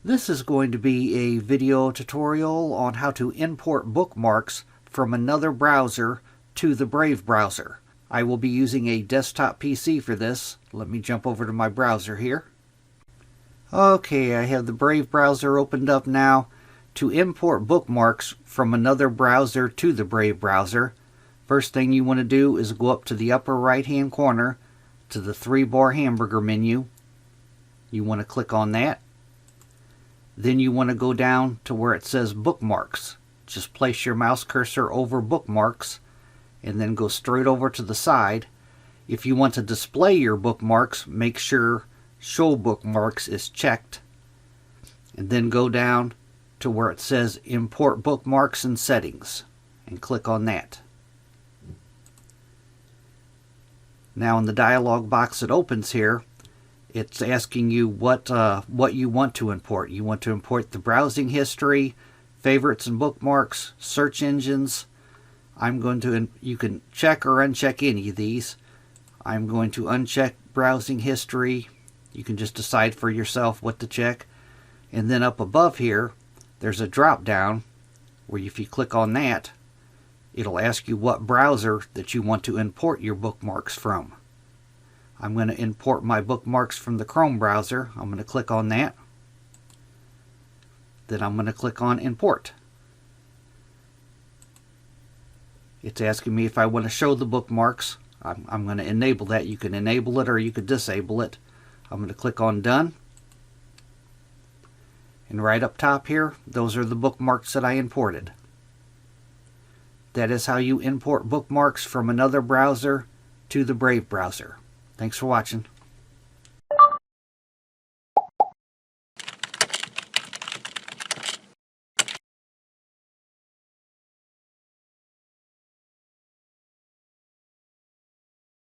This is going to be a video tutorial on how to import bookmarks from another browser to the Brave browser. I will be using a desktop PC for this. Let me jump over to my browser here. Okay, I have the Brave browser opened up now. To import bookmarks from another browser to the Brave browser, first thing you want to do is go up to the upper right hand corner to the 3-bar hamburger menu. You want to click on that. Then you want to go down to where it says bookmarks. Just place your mouse cursor over bookmarks and then go straight over to the side. If you want to display your bookmarks, make sure show bookmarks is checked, and then go down to where it says import bookmarks and settings and click on that. Now in the dialog box that opens here, it's asking you what you want to import. You want to import the browsing history, favorites and bookmarks, search engines. You can check or uncheck any of these. I'm going to uncheck browsing history. You can just decide for yourself what to check. And then up above here, there's a drop down where if you click on that, it'll ask you what browser that you want to import your bookmarks from. I'm going to import my bookmarks from the Chrome browser. I'm going to click on that. Then I'm going to click on import. It's asking me if I want to show the bookmarks. I'm going to enable that. You can enable it or you could disable it. I'm going to click on done. And right up top here, those are the bookmarks that I imported. That is how you import bookmarks from another browser to the Brave browser. Thanks for watching.